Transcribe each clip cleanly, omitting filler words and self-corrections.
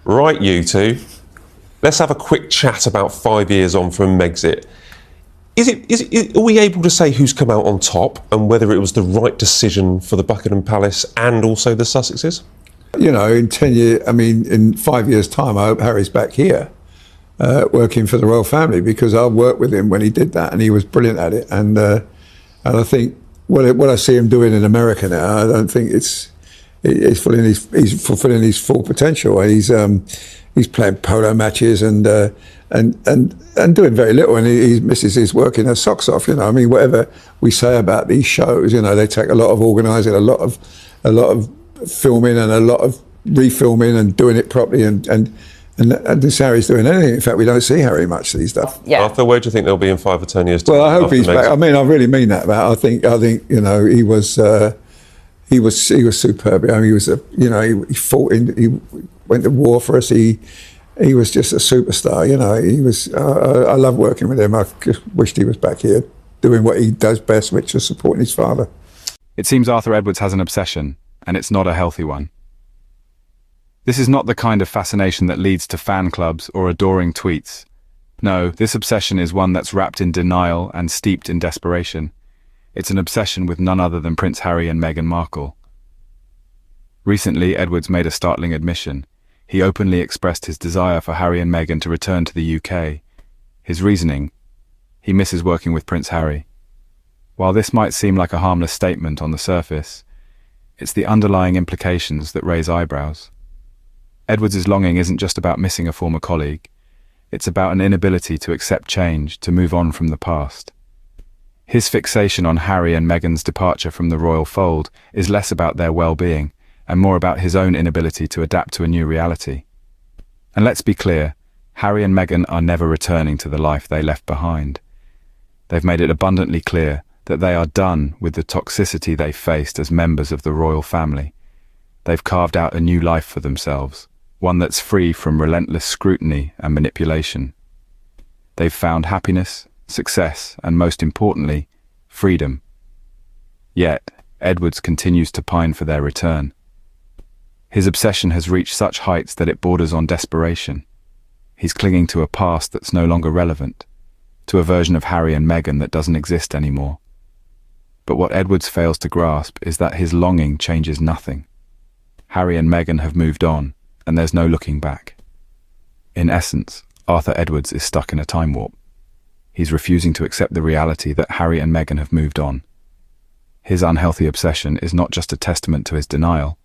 Right, you two. Let's have a quick chat about 5 years on from Megxit. Are we able to say who's come out on top and whether it was the right decision for the Buckingham Palace and also the Sussexes? You know, in 5 years' time, I hope Harry's back here working for the royal family, because I worked with him when he did that and he was brilliant at it. And I think what I see him doing in America now, I don't think he's fulfilling his full potential. He's playing polo matches and doing very little, and he misses his working her socks off. You know, I mean, whatever we say about these shows, you know, they take a lot of organising, a lot of filming, and a lot of refilming and doing it properly. And this Harry's doing anything. In fact, we don't see Harry much these days. Yeah. Aurthur, where do you think they'll be in 5 or 10 years' time? Well, I hope he's back. I mean, I really mean that. But I think you know, he was superb. I mean, he fought he went to war for us. He was just a superstar. You know, he was. I love working with him. I just wished he was back here doing what he does best, which is supporting his father. It seems Aurthur Edwards has an obsession, and it's not a healthy one. This is not the kind of fascination that leads to fan clubs or adoring tweets. No, this obsession is one that's wrapped in denial and steeped in desperation. It's an obsession with none other than Prince Harry and Meghan Markle. Recently, Edwards made a startling admission. He openly expressed his desire for Harry and Meghan to return to the UK. His reasoning: he misses working with Prince Harry. While this might seem like a harmless statement on the surface, it's the underlying implications that raise eyebrows. Edwards' longing isn't just about missing a former colleague. It's about an inability to accept change, to move on from the past. His fixation on Harry and Meghan's departure from the royal fold is less about their well-being and more about his own inability to adapt to a new reality. And let's be clear, Harry and Meghan are never returning to the life they left behind. They've made it abundantly clear that they are done with the toxicity they faced as members of the royal family. They've carved out a new life for themselves, one that's free from relentless scrutiny and manipulation. They've found happiness, success, and most importantly, freedom. Yet, Edwards continues to pine for their return. His obsession has reached such heights that it borders on desperation. He's clinging to a past that's no longer relevant, to a version of Harry and Meghan that doesn't exist anymore. But what Edwards fails to grasp is that his longing changes nothing. Harry and Meghan have moved on, and there's no looking back. In essence, Aurthur Edwards is stuck in a time warp. He's refusing to accept the reality that Harry and Meghan have moved on. His unhealthy obsession is not just a testament to his denial,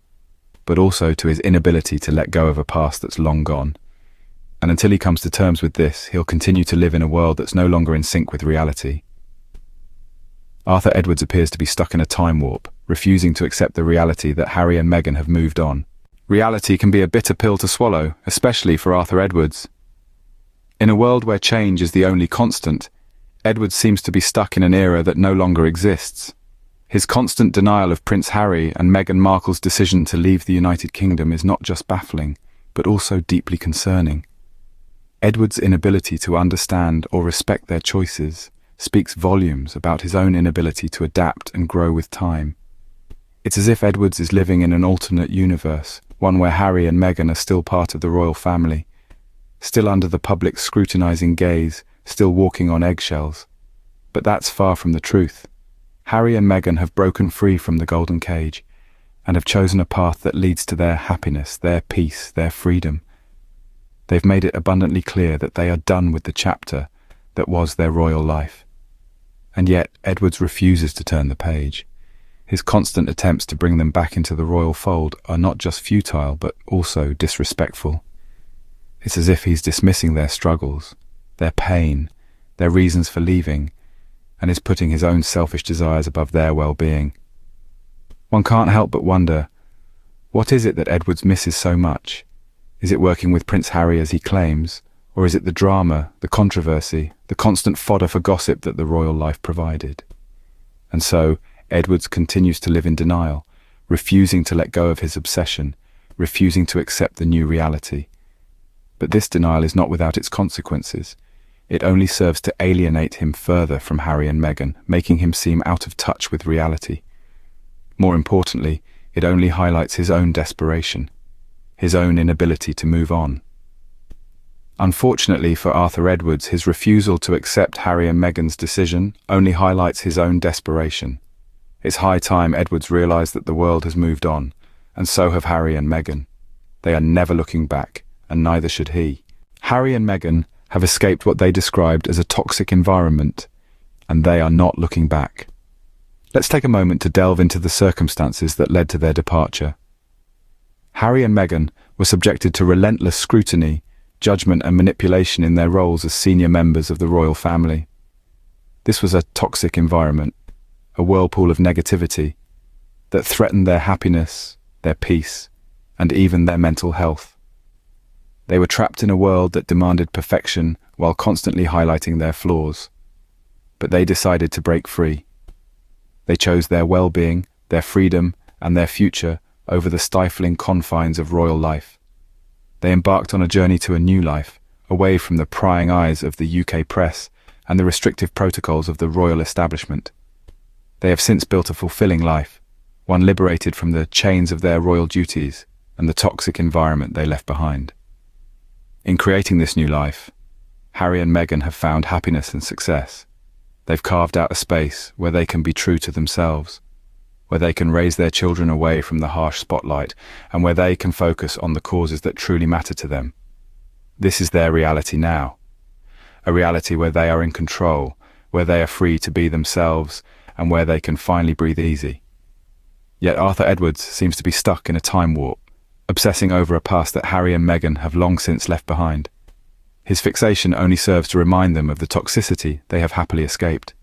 but also to his inability to let go of a past that's long gone. And until he comes to terms with this, he'll continue to live in a world that's no longer in sync with reality. Aurthur Edwards appears to be stuck in a time warp, refusing to accept the reality that Harry and Meghan have moved on. Reality can be a bitter pill to swallow, especially for Aurthur Edwards. In a world where change is the only constant, Edwards seems to be stuck in an era that no longer exists. His constant denial of Prince Harry and Meghan Markle's decision to leave the United Kingdom is not just baffling, but also deeply concerning. Edwards' inability to understand or respect their choices speaks volumes about his own inability to adapt and grow with time. It's as if Edwards is living in an alternate universe, one where Harry and Meghan are still part of the royal family, still under the public's scrutinizing gaze, still walking on eggshells. But that's far from the truth. Harry and Meghan have broken free from the golden cage and have chosen a path that leads to their happiness, their peace, their freedom. They've made it abundantly clear that they are done with the chapter that was their royal life. And yet, Edwards refuses to turn the page. His constant attempts to bring them back into the royal fold are not just futile, but also disrespectful. It's as if he's dismissing their struggles, their pain, their reasons for leaving, and is putting his own selfish desires above their well-being. One can't help but wonder, what is it that Edwards misses so much? Is it working with Prince Harry as he claims, or is it the drama, the controversy, the constant fodder for gossip that the royal life provided? And so, Edwards continues to live in denial, refusing to let go of his obsession, refusing to accept the new reality. But this denial is not without its consequences. It only serves to alienate him further from Harry and Meghan, making him seem out of touch with reality. More importantly, it only highlights his own desperation. his own inability to move on. Unfortunately for Aurthur Edwards, his refusal to accept Harry and Meghan's decision only highlights his own desperation. It's high time Edwards realised that the world has moved on, and so have Harry and Meghan. They are never looking back, and neither should he. Harry and Meghan have escaped what they described as a toxic environment, and they are not looking back. Let's take a moment to delve into the circumstances that led to their departure. Harry and Meghan were subjected to relentless scrutiny, judgment and manipulation in their roles as senior members of the royal family. This was a toxic environment, a whirlpool of negativity that threatened their happiness, their peace, and even their mental health. They were trapped in a world that demanded perfection while constantly highlighting their flaws. But they decided to break free. They chose their well-being, their freedom, and their future over the stifling confines of royal life. They embarked on a journey to a new life, away from the prying eyes of the UK press and the restrictive protocols of the royal establishment. They have since built a fulfilling life, one liberated from the chains of their royal duties and the toxic environment they left behind. In creating this new life, Harry and Meghan have found happiness and success. They've carved out a space where they can be true to themselves, where they can raise their children away from the harsh spotlight, and where they can focus on the causes that truly matter to them. This is their reality now, a reality where they are in control, where they are free to be themselves, and where they can finally breathe easy. Yet Aurthur Edwards seems to be stuck in a time warp, obsessing over a past that Harry and Meghan have long since left behind. His fixation only serves to remind them of the toxicity they have happily escaped.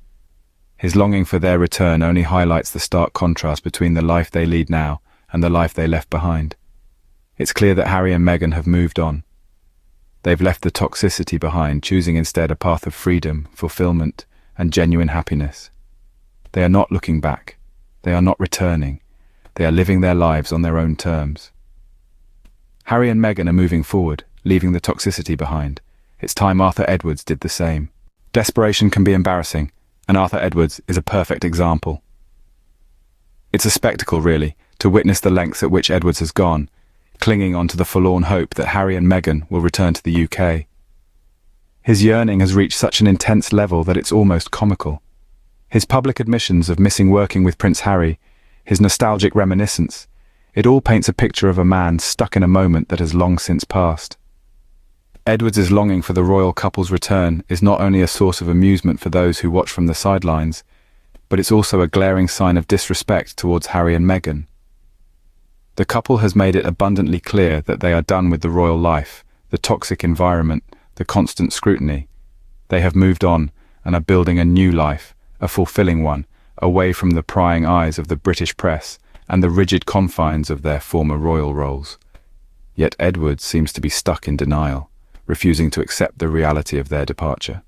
His longing for their return only highlights the stark contrast between the life they lead now and the life they left behind. It's clear that Harry and Meghan have moved on. They've left the toxicity behind, choosing instead a path of freedom, fulfillment, and genuine happiness. They are not looking back. They are not returning. They are living their lives on their own terms. Harry and Meghan are moving forward, leaving the toxicity behind. It's time Aurthur Edwards did the same. Desperation can be embarrassing, and Aurthur Edwards is a perfect example. It's a spectacle, really, to witness the lengths at which Edwards has gone, clinging on to the forlorn hope that Harry and Meghan will return to the UK. His yearning has reached such an intense level that it's almost comical. His public admissions of missing working with Prince Harry, his nostalgic reminiscence, it all paints a picture of a man stuck in a moment that has long since passed. Edwards' longing for the royal couple's return is not only a source of amusement for those who watch from the sidelines, but it's also a glaring sign of disrespect towards Harry and Meghan. The couple has made it abundantly clear that they are done with the royal life, the toxic environment, the constant scrutiny. They have moved on and are building a new life, a fulfilling one, away from the prying eyes of the British press and the rigid confines of their former royal roles. Yet Edwards seems to be stuck in denial, refusing to accept the reality of their departure.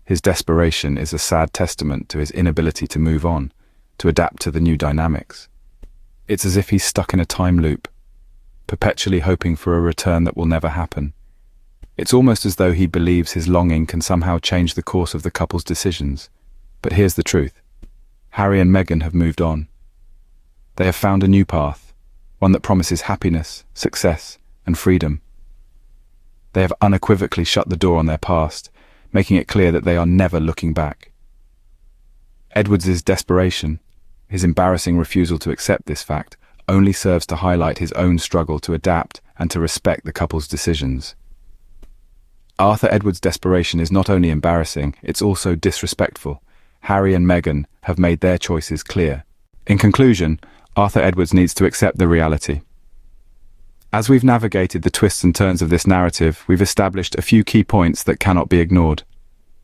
His desperation is a sad testament to his inability to move on, to adapt to the new dynamics. It's as if he's stuck in a time loop, perpetually hoping for a return that will never happen. It's almost as though he believes his longing can somehow change the course of the couple's decisions. But here's the truth. Harry and Meghan have moved on. They have found a new path, one that promises happiness, success, and freedom. They have unequivocally shut the door on their past, making it clear that they are never looking back. Edwards' desperation, his embarrassing refusal to accept this fact, only serves to highlight his own struggle to adapt and to respect the couple's decisions. Aurthur Edwards' desperation is not only embarrassing, it's also disrespectful. Harry and Meghan have made their choices clear. In conclusion, Aurthur Edwards needs to accept the reality. As we've navigated the twists and turns of this narrative, we've established a few key points that cannot be ignored.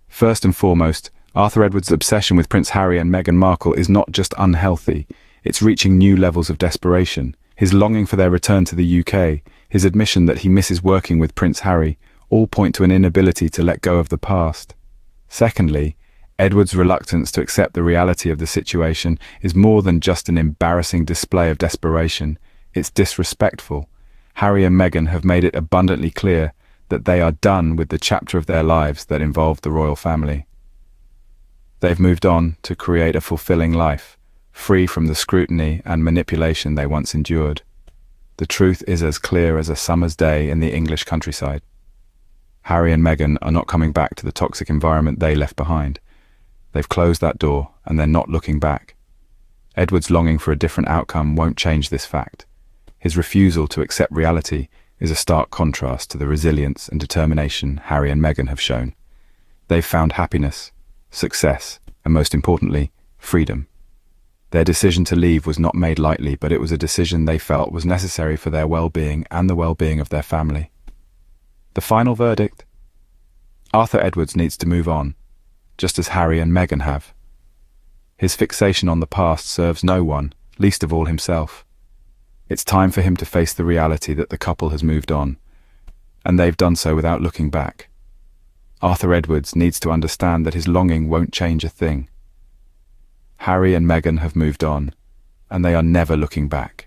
First and foremost, Aurthur Edwards' obsession with Prince Harry and Meghan Markle is not just unhealthy, it's reaching new levels of desperation. His longing for their return to the UK, his admission that he misses working with Prince Harry, all point to an inability to let go of the past. Secondly, Edwards' reluctance to accept the reality of the situation is more than just an embarrassing display of desperation, it's disrespectful. Harry and Meghan have made it abundantly clear that they are done with the chapter of their lives that involved the royal family. They've moved on to create a fulfilling life, free from the scrutiny and manipulation they once endured. The truth is as clear as a summer's day in the English countryside. Harry and Meghan are not coming back to the toxic environment they left behind. They've closed that door, and they're not looking back. Edward's longing for a different outcome won't change this fact. His refusal to accept reality is a stark contrast to the resilience and determination Harry and Meghan have shown. They've found happiness, success, and most importantly, freedom. Their decision to leave was not made lightly, but it was a decision they felt was necessary for their well-being and the well-being of their family. The final verdict? Aurthur Edwards needs to move on, just as Harry and Meghan have. His fixation on the past serves no one, least of all himself. It's time for him to face the reality that the couple has moved on, and they've done so without looking back. Aurthur Edwards needs to understand that his longing won't change a thing. Harry and Meghan have moved on, and they are never looking back.